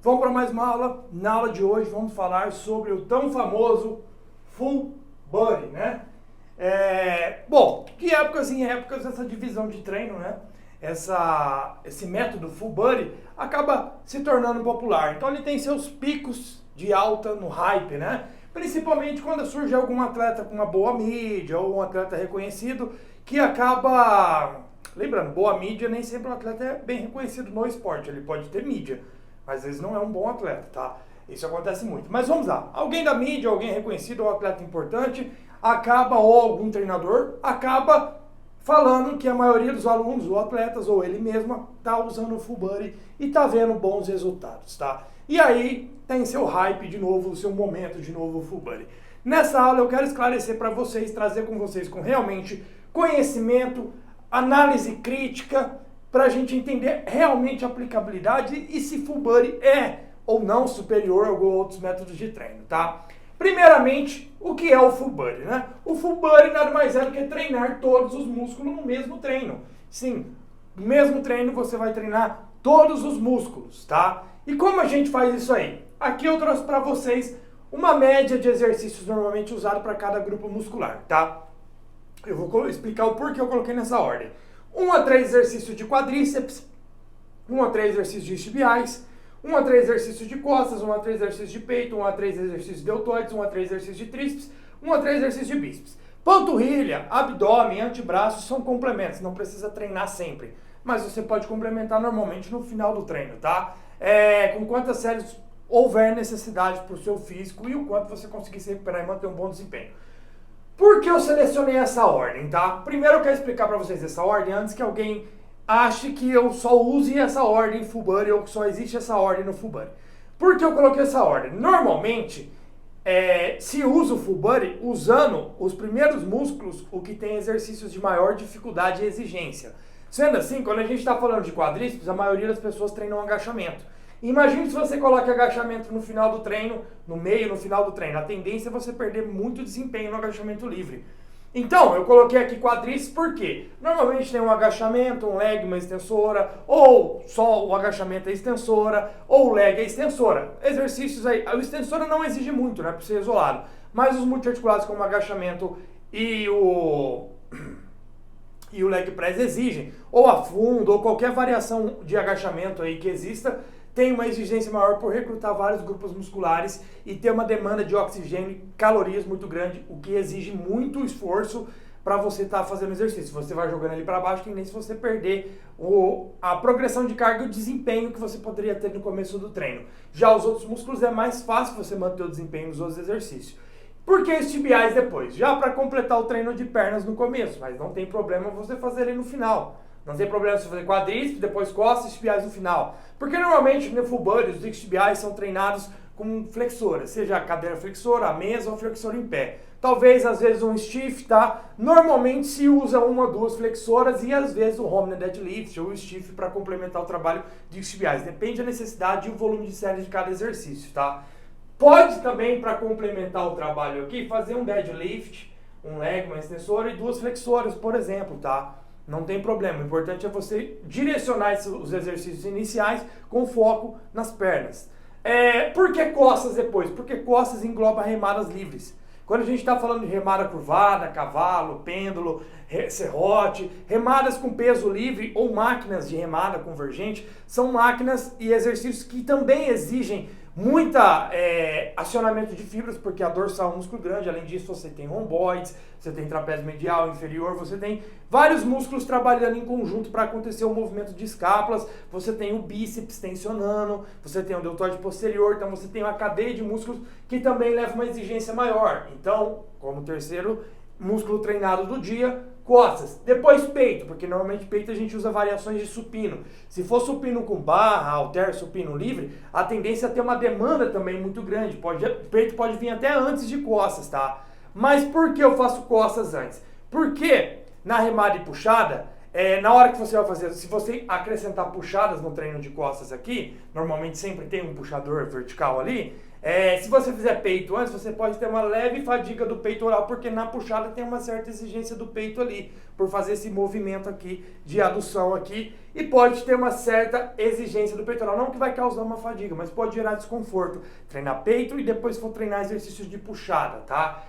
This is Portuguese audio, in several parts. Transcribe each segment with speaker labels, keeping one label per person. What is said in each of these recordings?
Speaker 1: Vamos para mais uma aula. Na aula de hoje vamos falar sobre o tão famoso full body, né? Bom, de épocas em épocas essa divisão de treino, né? Esse método full body acaba se tornando popular. Então ele tem seus picos de alta no hype, né? Principalmente quando surge algum atleta com uma boa mídia ou um atleta reconhecido que acaba... Lembrando, boa mídia, nem sempre um atleta é bem reconhecido no esporte. Ele pode ter mídia, mas às vezes não é um bom atleta, tá? Isso acontece muito. Mas vamos lá. Alguém da mídia, alguém reconhecido, ou atleta importante, acaba, ou algum treinador, acaba falando que a maioria dos alunos, ou atletas, ou ele mesmo, tá usando o full body e tá vendo bons resultados, tá? E aí tem seu hype de novo, o seu momento de novo o full body. Nessa aula eu quero esclarecer para vocês, trazer com vocês com realmente conhecimento, análise crítica, para a gente entender realmente a aplicabilidade e se full body é ou não superior a outros métodos de treino, tá? Primeiramente, o que é o full body, né? O full body nada mais é do que treinar todos os músculos no mesmo treino. Sim, no mesmo treino você vai treinar todos os músculos, tá? E como a gente faz isso aí? Aqui eu trouxe para vocês uma média de exercícios normalmente usados para cada grupo muscular, tá? Eu vou explicar o porquê eu coloquei nessa ordem. 1 a 3 exercícios de quadríceps, 1 a 3 exercícios de isquiotibiais, 1 a 3 exercícios de costas, 1 a 3 exercícios de peito, 1 a 3 exercícios de deltoides, 1 a 3 exercícios de tríceps, 1 a 3 exercícios de bíceps. Panturrilha, abdômen, antebraços são complementos, não precisa treinar sempre. Mas você pode complementar normalmente no final do treino, tá? Com quantas séries houver necessidade para o seu físico e o quanto você conseguir se recuperar e manter um bom desempenho. Por que eu selecionei essa ordem, tá? Primeiro eu quero explicar para vocês essa ordem antes que alguém ache que eu só use essa ordem em full body ou que só existe essa ordem no full body. Por que eu coloquei essa ordem? Normalmente, se usa o full body usando os primeiros músculos, o que tem exercícios de maior dificuldade e exigência. Sendo assim, quando a gente está falando de quadríceps, a maioria das pessoas treinam agachamento. Imagine se você coloca agachamento no final do treino, no meio, no final do treino. A tendência é você perder muito desempenho no agachamento livre. Então, eu coloquei aqui quadríceps por quê? Normalmente tem um agachamento, um leg, uma extensora, ou só o agachamento é extensora, ou o leg é extensora. Exercícios aí, a extensora não exige muito, né, para ser isolado. Mas os multiarticulados como o agachamento e o leg press exigem. Ou a fundo, ou qualquer variação de agachamento aí que exista, tem uma exigência maior por recrutar vários grupos musculares e ter uma demanda de oxigênio e calorias muito grande, o que exige muito esforço para você estar fazendo exercício. Você vai jogando ele para baixo, tem nem se você perder a progressão de carga e o desempenho que você poderia ter no começo do treino. Já os outros músculos é mais fácil você manter o desempenho nos outros exercícios. Por que os tibiais depois? Já para completar o treino de pernas no começo, mas não tem problema você fazer ele no final. Não tem problema você fazer quadríceps, depois costas e isquiotibiais no final. Porque normalmente no full body os isquiotibiais são treinados com flexora, seja a cadeira flexora, a mesa ou flexora em pé. Talvez às vezes um stiff, tá? Normalmente se usa uma ou duas flexoras e às vezes o Hominid deadlift ou o stiff para complementar o trabalho de isquiotibiais. Depende da necessidade e o volume de séries de cada exercício, tá? Pode também, para complementar o trabalho aqui, fazer um deadlift, um leg, uma extensora e 2 flexoras, por exemplo, tá? Não tem problema, o importante é você direcionar os exercícios iniciais com foco nas pernas. Por que costas depois? Porque costas engloba remadas livres. Quando a gente está falando de remada curvada, cavalo, pêndulo, serrote, remadas com peso livre ou máquinas de remada convergente, são máquinas e exercícios que também exigem muita acionamento de fibras, porque a dorsal é um músculo grande. Além disso, você tem romboides, você tem trapézio medial, inferior, você tem vários músculos trabalhando em conjunto para acontecer o movimento de escápulas, você tem o bíceps tensionando, você tem o deltoide posterior, então você tem uma cadeia de músculos que também leva uma exigência maior. Então, como terceiro músculo treinado do dia, costas, depois peito, porque normalmente peito a gente usa variações de supino. Se for supino com barra, halter, supino livre, a tendência é ter uma demanda também muito grande. Peito pode vir até antes de costas, tá? Mas por que eu faço costas antes? Porque na remada e puxada, na hora que você vai fazer, se você acrescentar puxadas no treino de costas aqui, normalmente sempre tem um puxador vertical ali, Se você fizer peito antes, você pode ter uma leve fadiga do peitoral, porque na puxada tem uma certa exigência do peito ali, por fazer esse movimento aqui de adução aqui, e pode ter uma certa exigência do peitoral, não que vai causar uma fadiga, mas pode gerar desconforto. Treinar peito e depois for treinar exercícios de puxada, tá?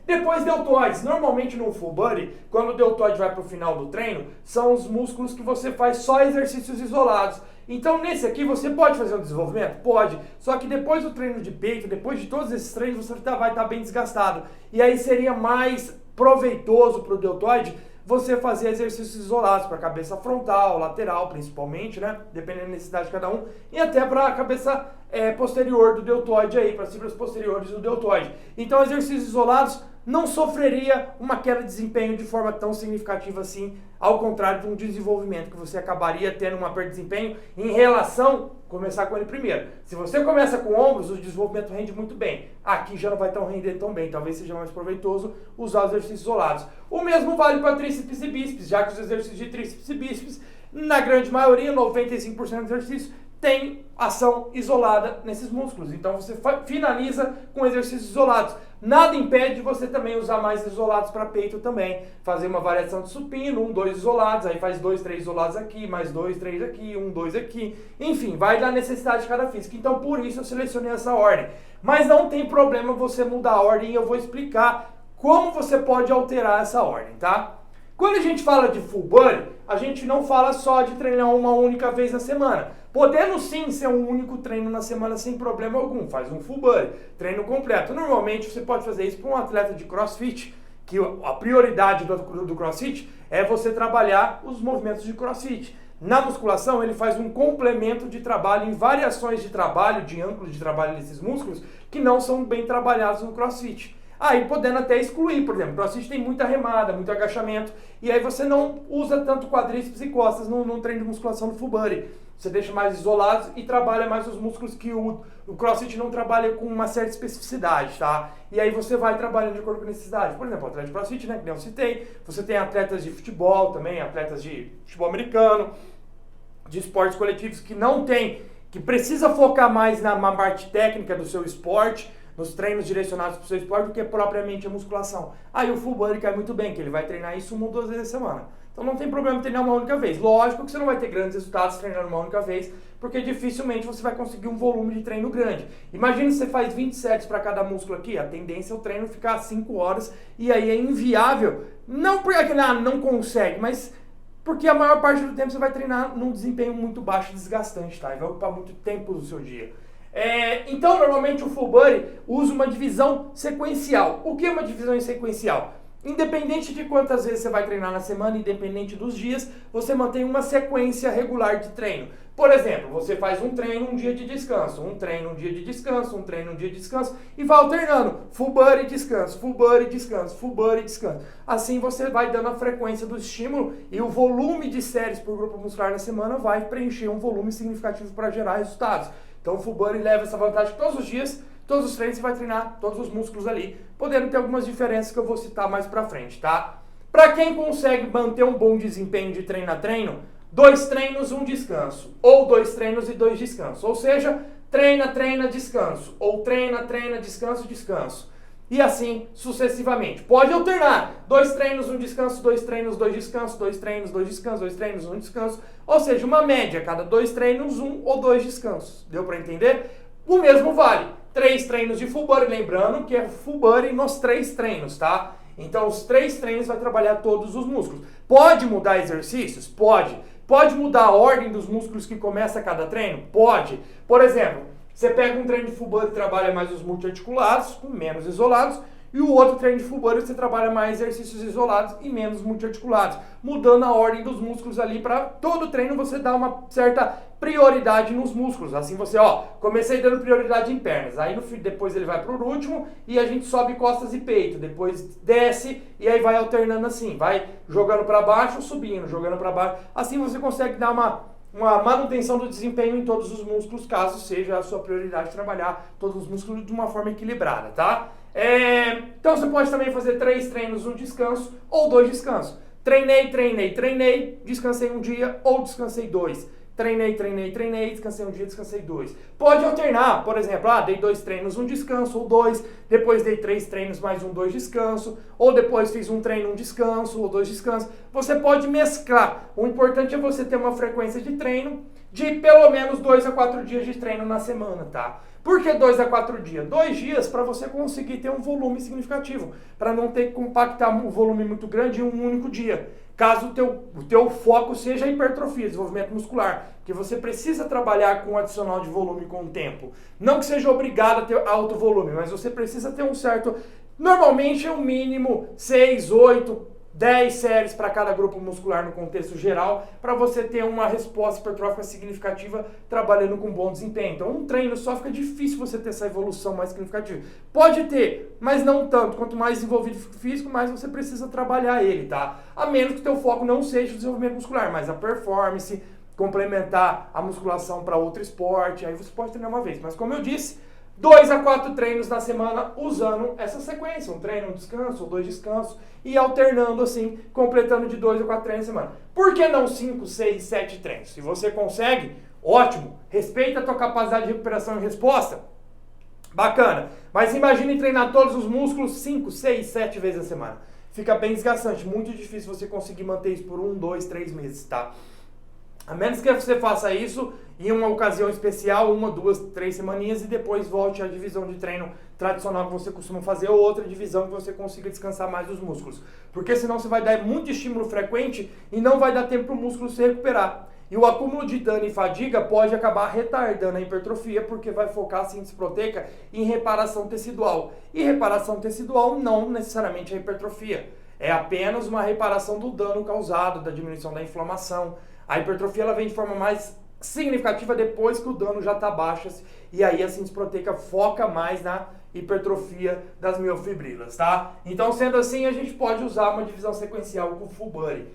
Speaker 1: Depois deltoides. Normalmente no full body, quando o deltoide vai para o final do treino, são os músculos que você faz só exercícios isolados. Então nesse aqui você pode fazer um desenvolvimento? Pode. Só que depois do treino de peito, depois de todos esses treinos, você vai estar bem desgastado. E aí seria mais proveitoso para o deltoide você fazer exercícios isolados para a cabeça frontal, lateral principalmente, né? Dependendo da necessidade de cada um. E até para a cabeça posterior do deltoide aí, para as fibras posteriores do deltoide. Então exercícios isolados não sofreria uma queda de desempenho de forma tão significativa assim, ao contrário de um desenvolvimento que você acabaria tendo uma perda de desempenho em relação começar com ele primeiro. Se você começa com ombros, o desenvolvimento rende muito bem. Aqui já não vai render tão bem, talvez seja mais proveitoso usar os exercícios isolados. O mesmo vale para tríceps e bíceps, já que os exercícios de tríceps e bíceps, na grande maioria, 95% dos exercícios, tem ação isolada nesses músculos. Então você finaliza com exercícios isolados. Nada impede de você também usar mais isolados para peito também. Fazer uma variação de supino, 1, 2 isolados, aí faz 2, 3 isolados aqui, mais 2, 3 aqui, 1, 2 aqui. Enfim, vai da necessidade de cada físico. Então por isso eu selecionei essa ordem. Mas não tem problema você mudar a ordem e eu vou explicar como você pode alterar essa ordem, tá? Quando a gente fala de full body, a gente não fala só de treinar uma única vez na semana. Podendo sim ser um único treino na semana sem problema algum, faz um full body, treino completo. Normalmente você pode fazer isso para um atleta de crossfit, que a prioridade do crossfit é você trabalhar os movimentos de crossfit. Na musculação ele faz um complemento de trabalho em variações de trabalho, de ângulo de trabalho desses músculos, que não são bem trabalhados no crossfit. Aí podendo até excluir, por exemplo, o crossfit tem muita remada, muito agachamento, e aí você não usa tanto quadríceps e costas no treino de musculação do full body. Você deixa mais isolados e trabalha mais os músculos que o crossfit não trabalha com uma certa especificidade, tá? E aí você vai trabalhando de acordo com a necessidade. Por exemplo, atleta de crossfit, né, que eu citei, você tem atletas de futebol também, atletas de futebol americano, de esportes coletivos que precisa focar mais na parte técnica do seu esporte, nos treinos direcionados para o seu esporte, do que propriamente a musculação. Aí o full body cai muito bem, que ele vai treinar isso 1 ou 2 vezes a semana. Então não tem problema treinar uma única vez. Lógico que você não vai ter grandes resultados treinando uma única vez, porque dificilmente você vai conseguir um volume de treino grande. Imagina se você faz 20 sets para cada músculo aqui, a tendência é o treino ficar 5 horas, e aí é inviável. Não porque não consegue, mas porque a maior parte do tempo você vai treinar num desempenho muito baixo e desgastante, tá? E vai ocupar muito tempo do seu dia. Então, normalmente o full body usa uma divisão sequencial. O que é uma divisão sequencial? Independente de quantas vezes você vai treinar na semana, independente dos dias, você mantém uma sequência regular de treino. Por exemplo, você faz um treino, um dia de descanso, um treino, um dia de descanso, um treino, um dia de descanso, e vai alternando. Full body, descanso, full body, descanso, full body, descanso. Assim você vai dando a frequência do estímulo e o volume de séries por grupo muscular na semana vai preencher um volume significativo para gerar resultados. Então o full body leva essa vantagem todos os dias, todos os treinos você vai treinar todos os músculos ali, podendo ter algumas diferenças que eu vou citar mais pra frente, tá? Pra quem consegue manter um bom desempenho de treino a treino, 2 treinos, 1 descanso, ou 2 treinos e 2 descansos, ou seja, treina, treina, descanso, ou treina, treina, descanso, descanso. E assim sucessivamente. Pode alternar. 2 treinos, 1 descanso, 2 treinos, 2 descansos, 2 treinos, 2 descansos, 2 treinos, 1 descanso. Ou seja, uma média, cada 2 treinos, 1 ou 2 descansos. Deu para entender? O mesmo vale. 3 treinos de full body, lembrando que é full body nos 3 treinos, tá? Então os 3 treinos vai trabalhar todos os músculos. Pode mudar exercícios? Pode. Pode mudar a ordem dos músculos que começa cada treino? Pode. Por exemplo, você pega um treino de full body e trabalha mais os multiarticulados, com menos isolados, e o outro treino de full body você trabalha mais exercícios isolados e menos multiarticulados, mudando a ordem dos músculos ali para todo treino você dar uma certa prioridade nos músculos. Assim você, comecei dando prioridade em pernas, aí depois ele vai para o último e a gente sobe costas e peito, depois desce e aí vai alternando assim, vai jogando para baixo, subindo, jogando para baixo. Assim você consegue dar uma manutenção do desempenho em todos os músculos, caso seja a sua prioridade trabalhar todos os músculos de uma forma equilibrada, tá? Então você pode também fazer 3 treinos, 1 descanso ou 2 descansos. Treinei, descansei um dia ou descansei 2. treinei, descansei um dia, descansei 2. Pode alternar, por exemplo, dei 2 treinos, um descanso, ou 2, depois dei 3 treinos, mais 2 descanso, ou depois fiz um treino, um descanso, ou 2 descansos. Você pode mesclar. O importante é você ter uma frequência de treino de pelo menos 2 a 4 dias de treino na semana, tá? Por que 2 a 4 dias? 2 dias para você conseguir ter um volume significativo, para não ter que compactar um volume muito grande em um único dia. Caso o teu foco seja a hipertrofia, desenvolvimento muscular, que você precisa trabalhar com um adicional de volume com o tempo. Não que seja obrigado a ter alto volume, mas você precisa ter um certo... Normalmente é um mínimo 6, 8, 10 séries para cada grupo muscular no contexto geral, para você ter uma resposta hipertrófica significativa trabalhando com bom desempenho. Então, um treino só fica difícil você ter essa evolução mais significativa. Pode ter, mas não tanto. Quanto mais desenvolvido físico, mais você precisa trabalhar ele, tá? A menos que o teu foco não seja o desenvolvimento muscular, mas a performance, complementar a musculação para outro esporte, aí você pode treinar uma vez. Mas como eu disse, 2 a 4 treinos na semana usando essa sequência, um treino, um descanso, ou 2 descansos, e alternando assim, completando de 2 a 4 treinos na semana. Por que não 5, 6, 7 treinos? Se você consegue, ótimo, respeita a tua capacidade de recuperação e resposta, bacana. Mas imagine treinar todos os músculos 5, 6, 7 vezes a semana. Fica bem desgastante, muito difícil você conseguir manter isso por 1, 2, 3 meses, tá? A menos que você faça isso em uma ocasião especial, 1, 2, 3 semaninhas, e depois volte à divisão de treino tradicional que você costuma fazer, ou outra divisão que você consiga descansar mais os músculos. Porque senão você vai dar muito estímulo frequente e não vai dar tempo para o músculo se recuperar. E o acúmulo de dano e fadiga pode acabar retardando a hipertrofia, porque vai focar a síntese proteica em reparação tecidual. E reparação tecidual não necessariamente é hipertrofia. É apenas uma reparação do dano causado, da diminuição da inflamação. A hipertrofia ela vem de forma mais significativa depois que o dano já está baixo, e aí a síntese proteica foca mais na hipertrofia das miofibrilas, tá? Então, sendo assim, a gente pode usar uma divisão sequencial com o full body.